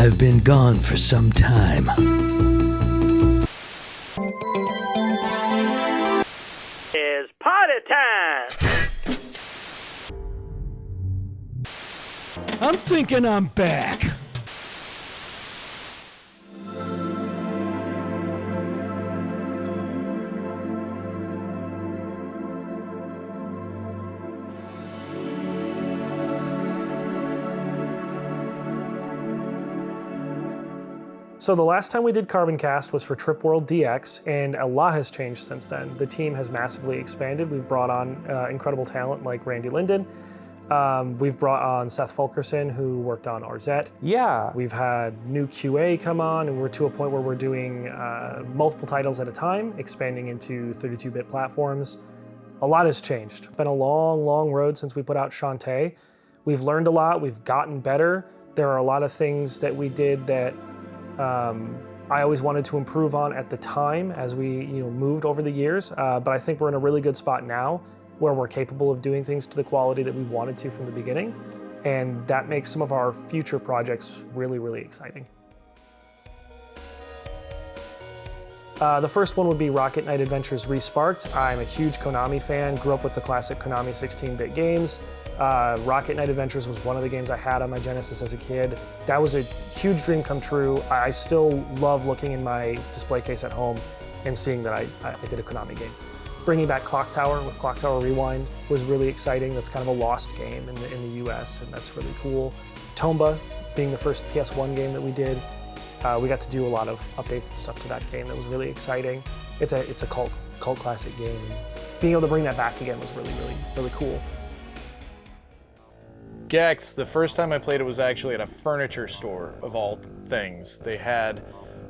I've been gone for some time. It's party time! I'm thinking I'm back. So the last time we did Carboncast was for Trip World DX, and a lot has changed since then. The team has massively expanded. We've brought on incredible talent like Randy Linden. We've brought on Seth Fulkerson, who worked on RZ. Yeah. We've had new QA come on, and we're to a point where we're doing multiple titles at a time, expanding into 32-bit platforms. A lot has changed. It's been a long, long road since we put out Shantae. We've learned a lot, we've gotten better. There are a lot of things that we did that I always wanted to improve on at the time as we moved over the years, but I think we're in a really good spot now where we're capable of doing things to the quality that we wanted to from the beginning, and that makes some of our future projects really, really exciting. The first one would be Rocket Knight Adventures Resparked. I'm a huge Konami fan, grew up with the classic Konami 16-bit games. Rocket Knight Adventures was one of the games I had on my Genesis as a kid. That was a huge dream come true. I still love looking in my display case at home and seeing that I did a Konami game. Bringing back Clock Tower with Clock Tower Rewind was really exciting. That's kind of a lost game in the US, and that's really cool. Tomba being the first PS1 game that we did. We got to do a lot of updates and stuff to that game that was really exciting. It's a cult classic game, and being able to bring that back again was really, really, really cool. Gex, the first time I played it was actually at a furniture store, of all things. They had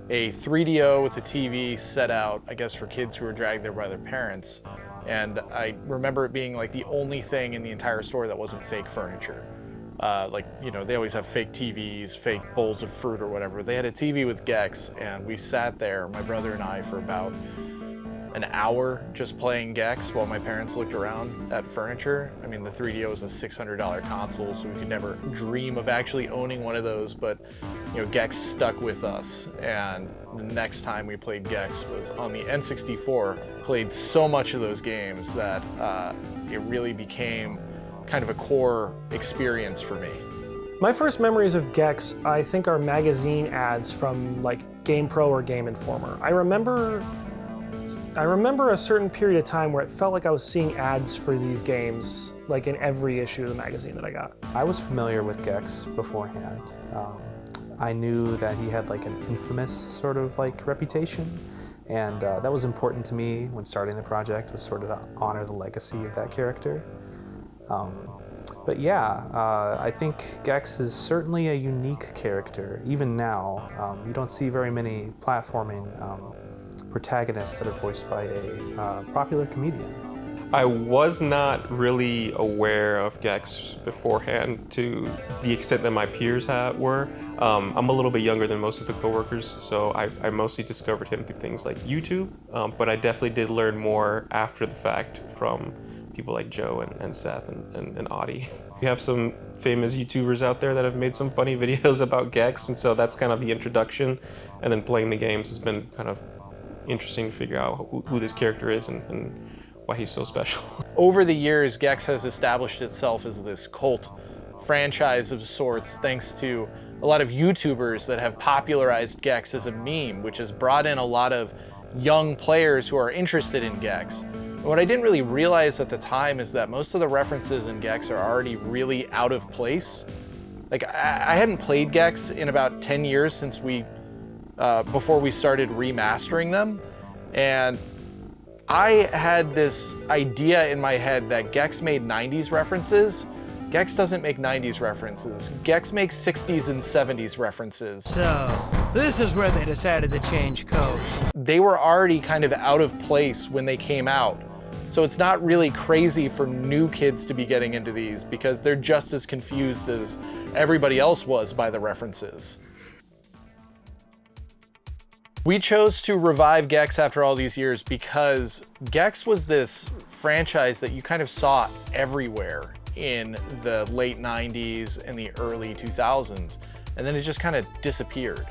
a 3DO with a TV set out, I guess for kids who were dragged there by their parents. And I remember it being like the only thing in the entire store that wasn't fake furniture. They always have fake TVs, fake bowls of fruit or whatever. They had a TV with Gex, and we sat there, my brother and I, for about an hour just playing Gex while my parents looked around at furniture. I mean, the 3DO is a $600 console, so we could never dream of actually owning one of those, but Gex stuck with us. And the next time we played Gex was on the N64. Played so much of those games that it really became kind of a core experience for me. My first memories of Gex, I think, are magazine ads from like GamePro or Game Informer. I remember a certain period of time where it felt like I was seeing ads for these games like in every issue of the magazine that I got. I was familiar with Gex beforehand. I knew that he had like an infamous sort of like reputation, and that was important to me when starting the project, was sort of to honor the legacy of that character. But yeah, I think Gex is certainly a unique character. Even now, you don't see very many platforming protagonists that are voiced by a popular comedian. I was not really aware of Gex beforehand to the extent that my peers were. I'm a little bit younger than most of the coworkers, so I mostly discovered him through things like YouTube, but I definitely did learn more after the fact from people like Joe and Seth and Audie. We have some famous YouTubers out there that have made some funny videos about Gex, and so that's kind of the introduction, and then playing the games has been kind of interesting to figure out who this character is and why he's so special. Over the years, Gex has established itself as this cult franchise of sorts thanks to a lot of YouTubers that have popularized Gex as a meme, which has brought in a lot of young players who are interested in Gex. And what I didn't really realize at the time is that most of the references in Gex are already really out of place. Like, I hadn't played Gex in about 10 years since before we started remastering them, and I had this idea in my head that Gex made 90s references. Gex doesn't make 90s references. Gex makes 60s and 70s references. So, this is where they decided to change codes. They were already kind of out of place when they came out. So it's not really crazy for new kids to be getting into these because they're just as confused as everybody else was by the references. We chose to revive Gex after all these years because Gex was this franchise that you kind of saw everywhere in the late 90s and the early 2000s. and then it just kind of disappeared.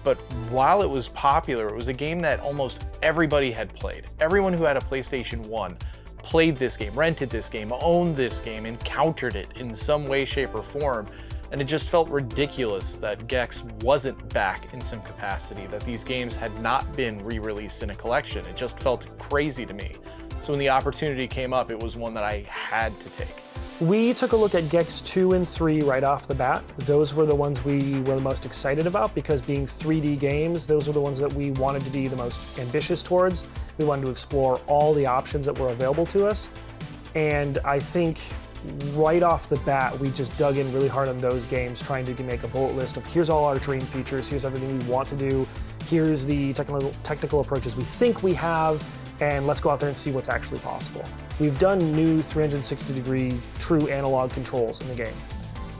But while it was popular, it was a game that almost everybody had played. Everyone who had a PlayStation 1 played this game, rented this game, owned this game, encountered it in some way, shape, or form. And it just felt ridiculous that Gex wasn't back in some capacity, that these games had not been re-released in a collection. It just felt crazy to me. So when the opportunity came up, it was one that I had to take. We took a look at Gex 2 and 3 right off the bat. Those were the ones we were the most excited about because being 3D games, those were the ones that we wanted to be the most ambitious towards. We wanted to explore all the options that were available to us. And I think right off the bat, we just dug in really hard on those games, trying to make a bullet list of here's all our dream features, here's everything we want to do, here's the technical approaches we think we have, and let's go out there and see what's actually possible. We've done new 360-degree true analog controls in the game.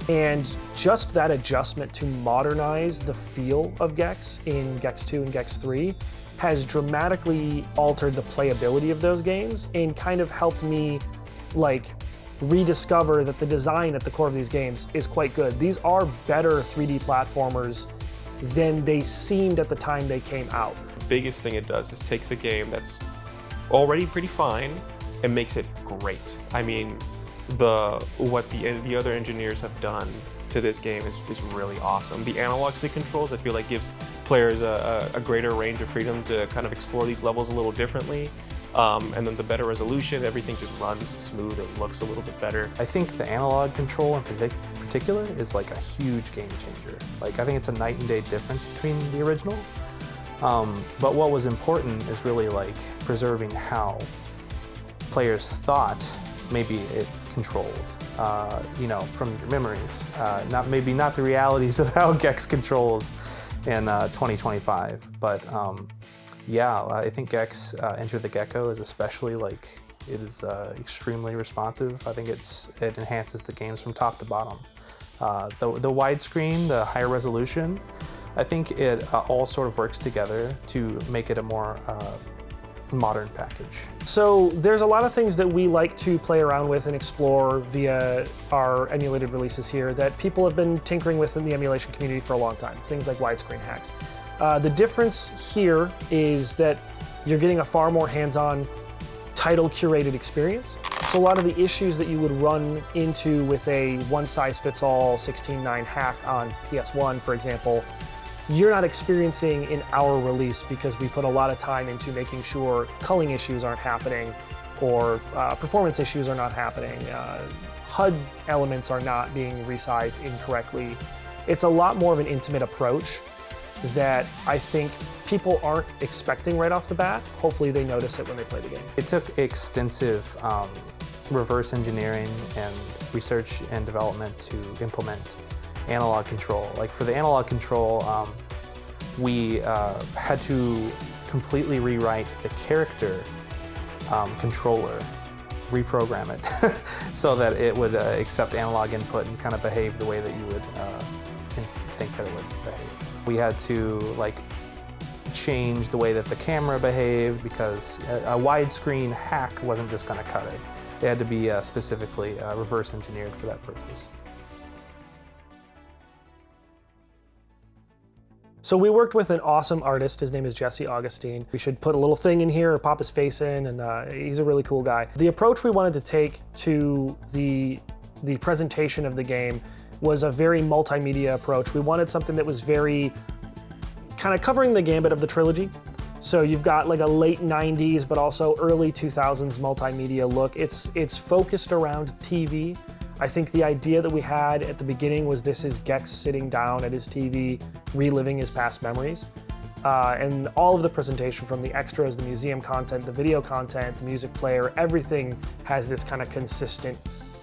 And just that adjustment to modernize the feel of Gex in Gex 2 and Gex 3 has dramatically altered the playability of those games and kind of helped me rediscover that the design at the core of these games is quite good. These are better 3D platformers than they seemed at the time they came out. The biggest thing it does is takes a game that's already pretty fine and makes it great. I mean, what the other engineers have done to this game is really awesome. The analog stick controls, I feel like, gives players a greater range of freedom to kind of explore these levels a little differently. And then the better resolution, everything just runs smooth, it looks a little bit better. I think the analog control in particular is like a huge game changer. Like, I think it's a night and day difference between the original. But what was important is really like preserving how players thought maybe it controlled, from your memories. Maybe not the realities of how Gex controls in 2025, but yeah, I think Gex Enter the Gecko is especially it is extremely responsive. I think it enhances the games from top to bottom. The widescreen, the higher resolution, I think it all sort of works together to make it a more modern package. So there's a lot of things that we like to play around with and explore via our emulated releases here that people have been tinkering with in the emulation community for a long time. Things like widescreen hacks. The difference here is that you're getting a far more hands-on, title-curated experience. So a lot of the issues that you would run into with a one-size-fits-all 16:9 hack on PS1, for example, you're not experiencing in our release because we put a lot of time into making sure culling issues aren't happening or performance issues are not happening. HUD elements are not being resized incorrectly. It's a lot more of an intimate approach that I think people aren't expecting right off the bat. Hopefully they notice it when they play the game. It took extensive reverse engineering and research and development to implement analog control. Like for the analog control, we had to completely rewrite the character controller, reprogram it so that it would accept analog input and kind of behave the way that you would think that it would behave. We had to change the way that the camera behaved because a widescreen hack wasn't just going to cut it. It had to be specifically reverse engineered for that purpose. So we worked with an awesome artist. His name is Jesse Augustine. We should put a little thing in here or pop his face in, and he's a really cool guy. The approach we wanted to take to the presentation of the game was a very multimedia approach. We wanted something that was very kind of covering the gambit of the trilogy. So you've got a late 90s, but also early 2000s multimedia look. It's focused around TV. I think the idea that we had at the beginning was this is Gex sitting down at his TV, reliving his past memories. And all of the presentation, from the extras, the museum content, the video content, the music player, everything has this kind of consistent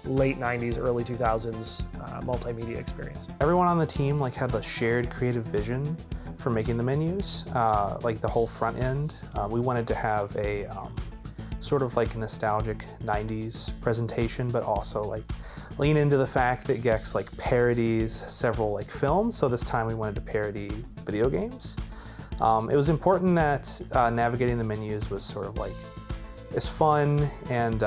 late 90s, early 2000s multimedia experience. Everyone on the team had a shared creative vision for making the menus, the whole front end. We wanted to have a sort of nostalgic 90s presentation, but also lean into the fact that Gex parodies several films. So this time we wanted to parody video games. It was important that navigating the menus was sort of as fun and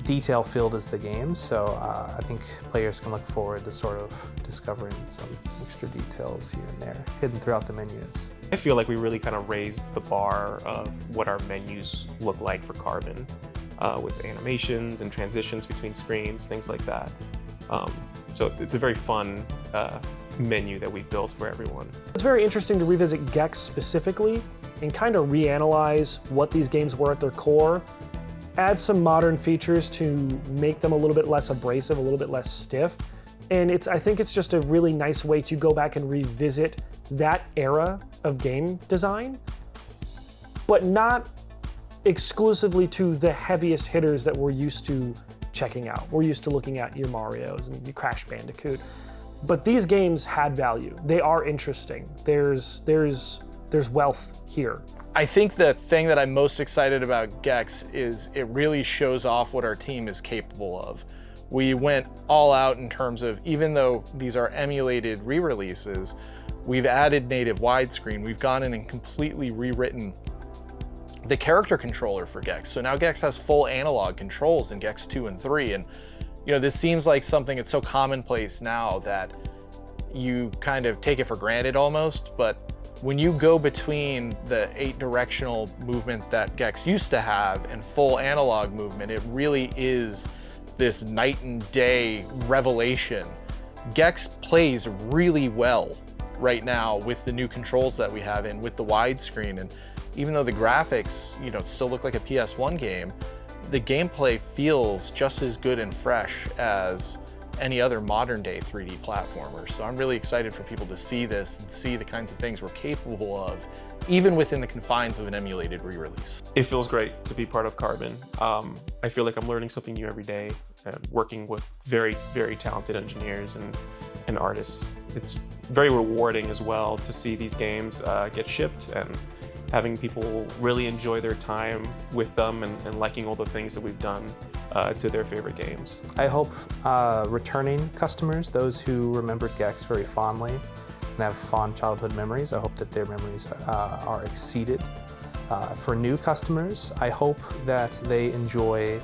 detail-filled as the game, so I think players can look forward to sort of discovering some extra details here and there, hidden throughout the menus. I feel like we really kind of raised the bar of what our menus look like for Carbon, with animations and transitions between screens, things like that. So it's a very fun menu that we built for everyone. It's very interesting to revisit Gex specifically and kind of reanalyze what these games were at their core, add some modern features to make them a little bit less abrasive, a little bit less stiff. And I think it's just a really nice way to go back and revisit that era of game design, but not exclusively to the heaviest hitters that we're used to checking out. We're used to looking at your Marios and your Crash Bandicoot. But these games had value. They are interesting. There's wealth here. I think the thing that I'm most excited about Gex is it really shows off what our team is capable of. We went all out in terms of, even though these are emulated re-releases, we've added native widescreen. We've gone in and completely rewritten the character controller for Gex. So now Gex has full analog controls in Gex 2 and 3. And this seems like something that's so commonplace now that you kind of take it for granted almost, but when you go between the 8-directional movement that Gex used to have and full analog movement, it really is this night and day revelation. Gex plays really well right now with the new controls that we have and with the widescreen. And even though the graphics, still look like a PS1 game, the gameplay feels just as good and fresh as any other modern day 3D platformer. So I'm really excited for people to see this and see the kinds of things we're capable of, even within the confines of an emulated re-release. It feels great to be part of Carbon. I feel like I'm learning something new every day and working with very, very talented engineers and artists. It's very rewarding as well to see these games get shipped and having people really enjoy their time with them and liking all the things that we've done to their favorite games. I hope returning customers, those who remembered Gex very fondly and have fond childhood memories, I hope that their memories are exceeded. For new customers, I hope that they enjoy,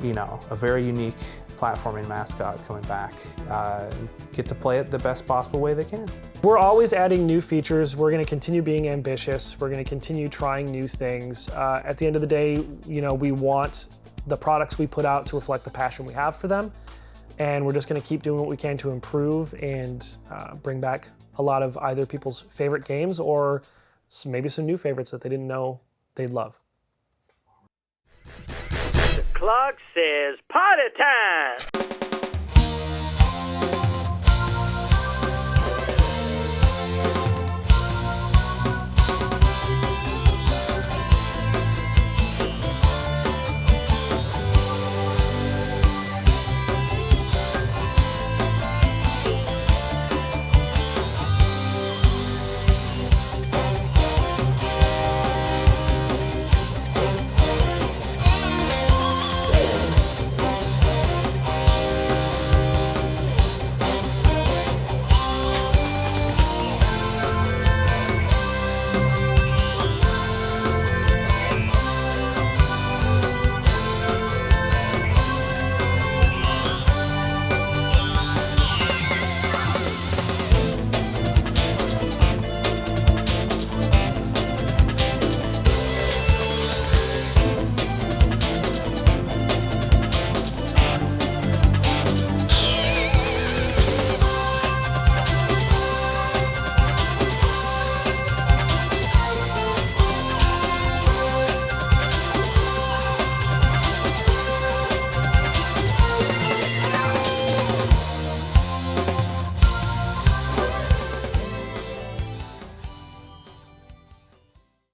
a very unique platforming mascot coming back, and get to play it the best possible way they can. We're always adding new features. We're going to continue being ambitious. We're going to continue trying new things. At the end of the day, we want the products we put out to reflect the passion we have for them. And we're just going to keep doing what we can to improve and bring back a lot of either people's favorite games or maybe some new favorites that they didn't know they'd love. The clock says party time!